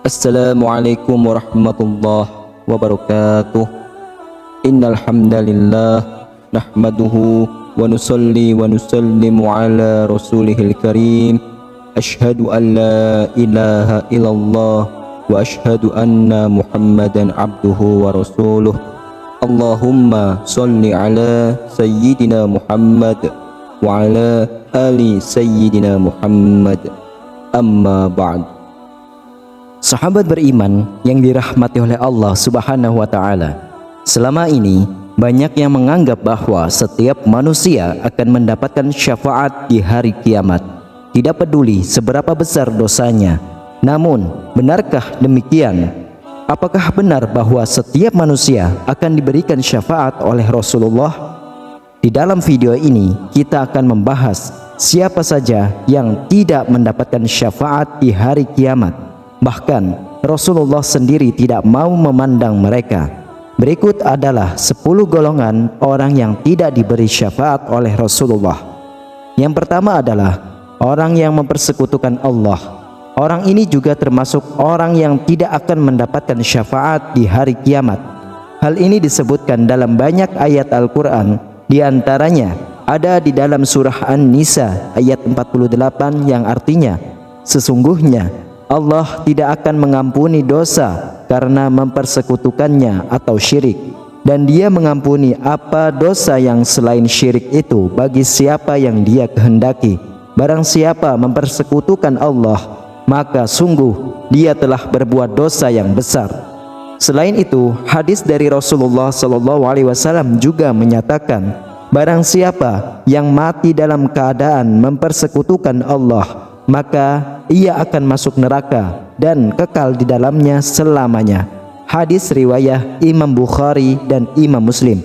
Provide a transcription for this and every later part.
Assalamualaikum warahmatullahi wabarakatuh. Innal hamdalillah nahmaduhu wa nusalli wa nusallimu ala rasulihil karim. Ashhadu an la ilaha illallah wa ashhadu anna Muhammadan abduhu wa rasuluh. Allahumma salli ala sayyidina Muhammad wa ala ali sayyidina Muhammad. Amma ba'd. Sahabat beriman yang dirahmati oleh Allah Subhanahu wa Ta'ala, selama ini banyak yang menganggap bahwa setiap manusia akan mendapatkan syafaat di hari kiamat, tidak peduli seberapa besar dosanya. Namun, benarkah demikian? Apakah benar bahwa setiap manusia akan diberikan syafaat oleh Rasulullah? Di dalam video ini kita akan membahas siapa saja yang tidak mendapatkan syafaat di hari kiamat. Bahkan Rasulullah sendiri tidak mau memandang mereka. Berikut adalah 10 golongan orang yang tidak diberi syafaat oleh Rasulullah. Yang pertama adalah orang yang mempersekutukan Allah. Orang ini juga termasuk orang yang tidak akan mendapatkan syafaat di hari kiamat. Hal ini disebutkan dalam banyak ayat Al-Quran. Di antaranya ada di dalam surah An-Nisa ayat 48 yang artinya, sesungguhnya Allah tidak akan mengampuni dosa karena mempersekutukannya atau syirik, dan Dia mengampuni apa dosa yang selain syirik itu bagi siapa yang Dia kehendaki. Barang siapa mempersekutukan Allah, maka sungguh dia telah berbuat dosa yang besar. Selain itu, hadis dari Rasulullah SAW juga menyatakan, barang siapa yang mati dalam keadaan mempersekutukan Allah, maka ia akan masuk neraka dan kekal di dalamnya selamanya. Hadis riwayat Imam Bukhari dan Imam Muslim.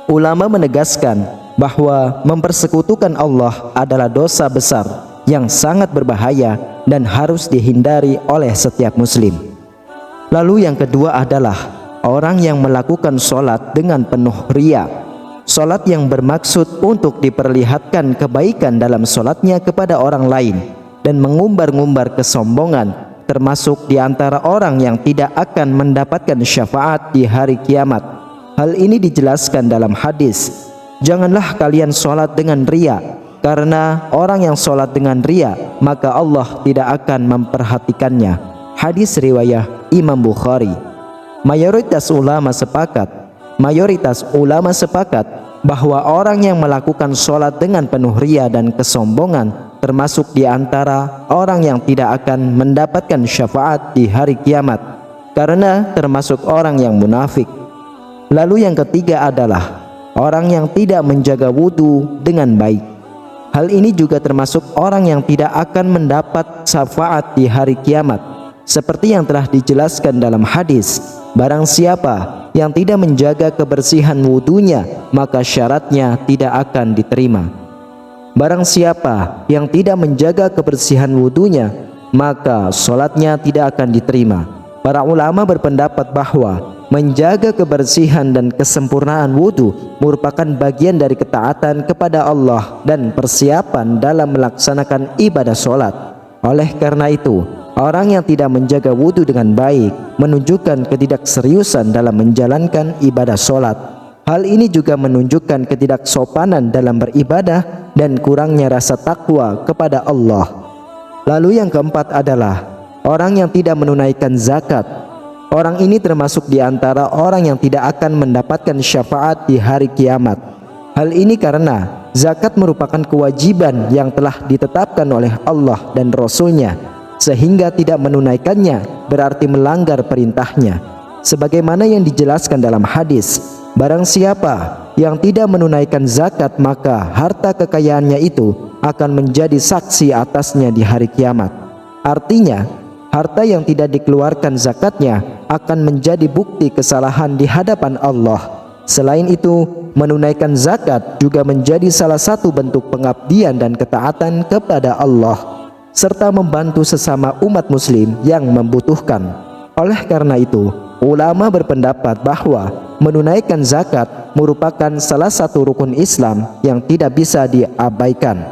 Ulama menegaskan bahwa mempersekutukan Allah adalah dosa besar yang sangat berbahaya dan harus dihindari oleh setiap muslim. Lalu yang kedua adalah orang yang melakukan sholat dengan penuh riya. Sholat yang bermaksud untuk diperlihatkan kebaikan dalam sholatnya kepada orang lain dan mengumbar-ngumbar kesombongan, termasuk di antara orang yang tidak akan mendapatkan syafaat di hari kiamat. Hal ini dijelaskan dalam hadis, janganlah kalian sholat dengan riya, karena orang yang sholat dengan riya maka Allah tidak akan memperhatikannya. Hadis riwayat Imam Bukhari. Mayoritas ulama sepakat bahwa orang yang melakukan sholat dengan penuh riya dan kesombongan termasuk di antara orang yang tidak akan mendapatkan syafaat di hari kiamat, karena termasuk orang yang munafik. Lalu yang ketiga adalah orang yang tidak menjaga wudhu dengan baik. Hal ini juga termasuk orang yang tidak akan mendapat syafaat di hari kiamat, seperti yang telah dijelaskan dalam hadis, barang siapa yang tidak menjaga kebersihan wudhunya, maka syaratnya tidak akan diterima. Barang siapa yang tidak menjaga kebersihan wudhunya, maka sholatnya tidak akan diterima. Para ulama berpendapat bahwa menjaga kebersihan dan kesempurnaan wudhu merupakan bagian dari ketaatan kepada Allah dan persiapan dalam melaksanakan ibadah sholat. Oleh karena itu, orang yang tidak menjaga wudhu dengan baik menunjukkan ketidakseriusan dalam menjalankan ibadah sholat. Hal ini juga menunjukkan ketidaksopanan dalam beribadah dan kurangnya rasa takwa kepada Allah. Lalu yang keempat adalah orang yang tidak menunaikan zakat. Orang ini termasuk di antara orang yang tidak akan mendapatkan syafaat di hari kiamat. Hal ini karena zakat merupakan kewajiban yang telah ditetapkan oleh Allah dan Rasul-Nya, sehingga tidak menunaikannya berarti melanggar perintahnya. Sebagaimana yang dijelaskan dalam hadis, barang siapa yang tidak menunaikan zakat, maka harta kekayaannya itu akan menjadi saksi atasnya di hari kiamat. Artinya, harta yang tidak dikeluarkan zakatnya akan menjadi bukti kesalahan di hadapan Allah. Selain itu, menunaikan zakat juga menjadi salah satu bentuk pengabdian dan ketaatan kepada Allah, serta membantu sesama umat muslim yang membutuhkan. Oleh karena itu, ulama berpendapat bahwa menunaikan zakat merupakan salah satu rukun Islam yang tidak bisa diabaikan.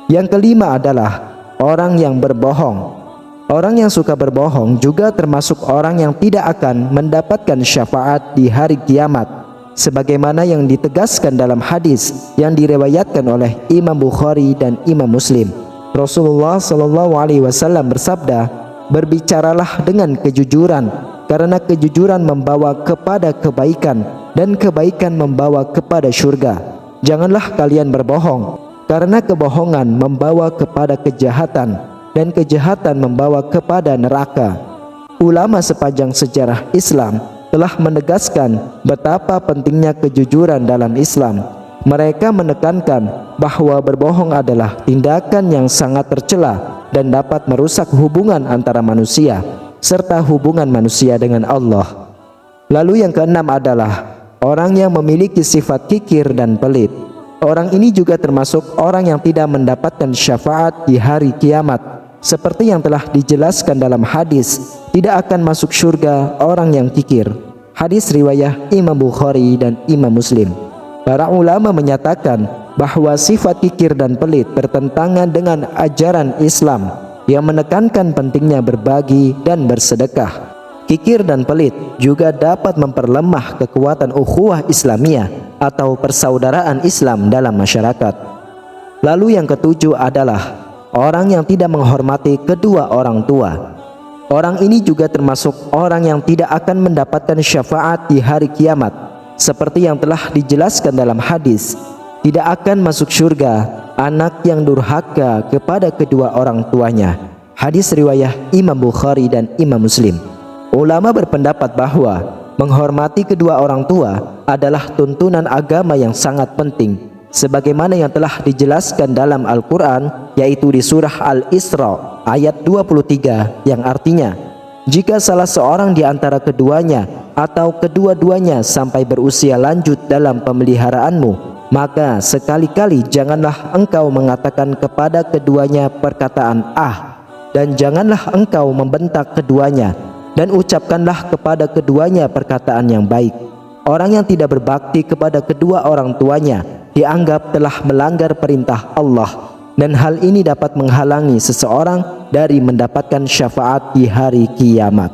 Yang kelima adalah orang yang berbohong. Orang yang suka berbohong juga termasuk orang yang tidak akan mendapatkan syafaat di hari kiamat, sebagaimana yang ditegaskan dalam hadis yang diriwayatkan oleh Imam Bukhari dan Imam Muslim. Rasulullah SAW bersabda, "Berbicaralah dengan kejujuran, karena kejujuran membawa kepada kebaikan dan kebaikan membawa kepada surga. Janganlah kalian berbohong, karena kebohongan membawa kepada kejahatan dan kejahatan membawa kepada neraka." Ulama sepanjang sejarah Islam telah menegaskan betapa pentingnya kejujuran dalam Islam. Mereka menekankan bahwa berbohong adalah tindakan yang sangat tercela dan dapat merusak hubungan antara manusia serta hubungan manusia dengan Allah. Lalu yang keenam adalah orang yang memiliki sifat kikir dan pelit. Orang ini juga termasuk orang yang tidak mendapatkan syafaat di hari kiamat. Seperti yang telah dijelaskan dalam hadis, tidak akan masuk surga orang yang kikir. Hadis riwayat Imam Bukhari dan Imam Muslim. Para ulama menyatakan bahwa sifat kikir dan pelit bertentangan dengan ajaran Islam yang menekankan pentingnya berbagi dan bersedekah. Kikir dan pelit juga dapat memperlemah kekuatan ukhuwah Islamiyah atau persaudaraan Islam dalam masyarakat. Lalu yang ketujuh adalah orang yang tidak menghormati kedua orang tua. Orang ini juga termasuk orang yang tidak akan mendapatkan syafaat di hari kiamat. Seperti yang telah dijelaskan dalam hadis, tidak akan masuk surga anak yang durhaka kepada kedua orang tuanya. Hadis riwayat Imam Bukhari dan Imam Muslim. Ulama berpendapat bahwa menghormati kedua orang tua adalah tuntunan agama yang sangat penting, sebagaimana yang telah dijelaskan dalam Al-Quran, yaitu di surah Al-Isra ayat 23, yang artinya, jika salah seorang di antara keduanya atau kedua-duanya sampai berusia lanjut dalam pemeliharaanmu, maka sekali-kali janganlah engkau mengatakan kepada keduanya perkataan "ah", dan janganlah engkau membentak keduanya, dan ucapkanlah kepada keduanya perkataan yang baik. Orang yang tidak berbakti kepada kedua orang tuanya dianggap telah melanggar perintah Allah, dan hal ini dapat menghalangi seseorang dari mendapatkan syafaat di hari kiamat.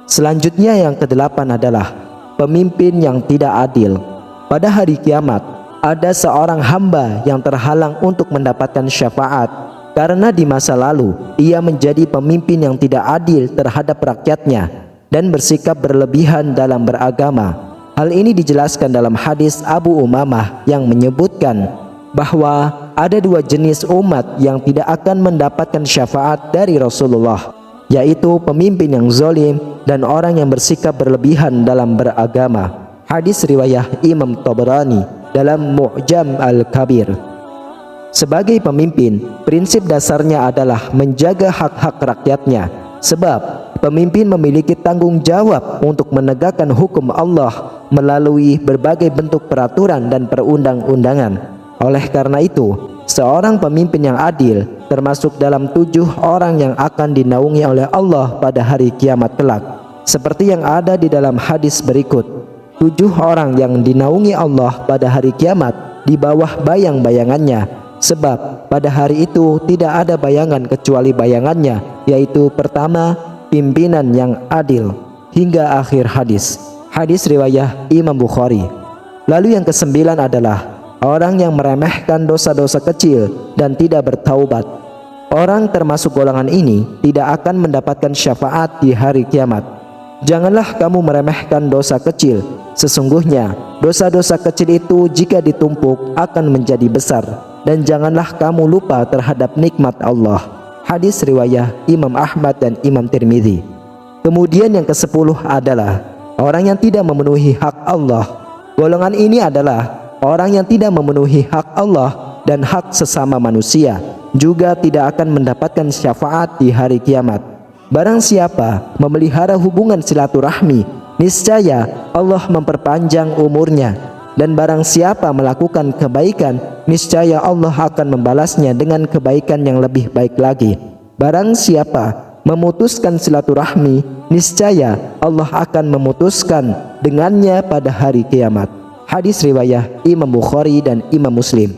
Selanjutnya yang kedelapan adalah pemimpin yang tidak adil. Pada hari kiamat ada seorang hamba yang terhalang untuk mendapatkan syafaat karena di masa lalu ia menjadi pemimpin yang tidak adil terhadap rakyatnya dan bersikap berlebihan dalam beragama. Hal ini dijelaskan dalam hadis Abu Umamah yang menyebutkan bahwa ada dua jenis umat yang tidak akan mendapatkan syafaat dari Rasulullah, yaitu pemimpin yang zalim dan orang yang bersikap berlebihan dalam beragama. Hadis riwayat Imam Tabrani dalam Mu'jam Al-Kabir. Sebagai pemimpin, prinsip dasarnya adalah menjaga hak-hak rakyatnya, sebab pemimpin memiliki tanggung jawab untuk menegakkan hukum Allah melalui berbagai bentuk peraturan dan perundang-undangan. Oleh karena itu, seorang pemimpin yang adil termasuk dalam 7 orang yang akan dinaungi oleh Allah pada hari kiamat kelak. Seperti yang ada di dalam hadis berikut, 7 orang yang dinaungi Allah pada hari kiamat di bawah bayang-bayangannya, sebab pada hari itu tidak ada bayangan kecuali bayangannya, yaitu pertama, pimpinan yang adil, hingga akhir hadis. Hadis riwayat Imam Bukhari. Lalu yang kesembilan adalah orang yang meremehkan dosa-dosa kecil dan tidak bertaubat. Orang termasuk golongan ini tidak akan mendapatkan syafaat di hari kiamat. Janganlah kamu meremehkan dosa kecil. Sesungguhnya dosa-dosa kecil itu jika ditumpuk akan menjadi besar. Dan janganlah kamu lupa terhadap nikmat Allah. Hadis riwayat Imam Ahmad dan Imam Tirmidzi. Kemudian yang ke-10 adalah orang yang tidak memenuhi hak Allah. Golongan ini adalah orang yang tidak memenuhi hak Allah dan hak sesama manusia, juga tidak akan mendapatkan syafaat di hari kiamat. Barang siapa memelihara hubungan silaturahmi, niscaya Allah memperpanjang umurnya. Dan barang siapa melakukan kebaikan, niscaya Allah akan membalasnya dengan kebaikan yang lebih baik lagi. Barang siapa memutuskan silaturahmi, niscaya Allah akan memutuskan dengannya pada hari kiamat. Hadis riwayat Imam Bukhari dan Imam Muslim.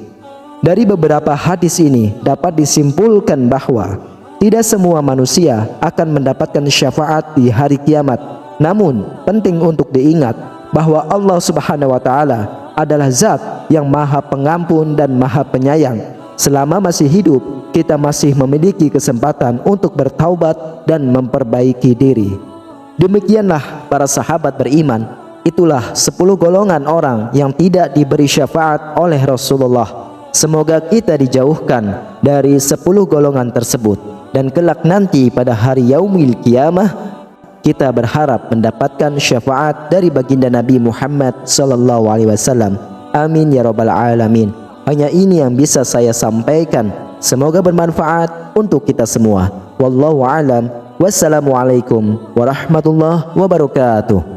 Dari beberapa hadis ini dapat disimpulkan bahwa Tidak semua manusia akan mendapatkan syafaat di hari kiamat. Namun, penting untuk diingat bahwa Allah Subhanahu wa taala adalah zat yang Maha Pengampun dan Maha Penyayang. Selama masih hidup, kita masih memiliki kesempatan untuk bertaubat dan memperbaiki diri. Demikianlah para sahabat beriman. Itulah 10 golongan orang yang tidak diberi syafaat oleh Rasulullah. Semoga kita dijauhkan dari 10 golongan tersebut, dan kelak nanti pada hari yaumil qiyamah kita berharap mendapatkan syafaat dari baginda Nabi Muhammad sallallahu alaihi wasallam. Amin ya rabbal alamin. Hanya ini yang bisa saya sampaikan. Semoga bermanfaat untuk kita semua. Wallahu alam. Wassalamualaikum warahmatullahi wabarakatuh.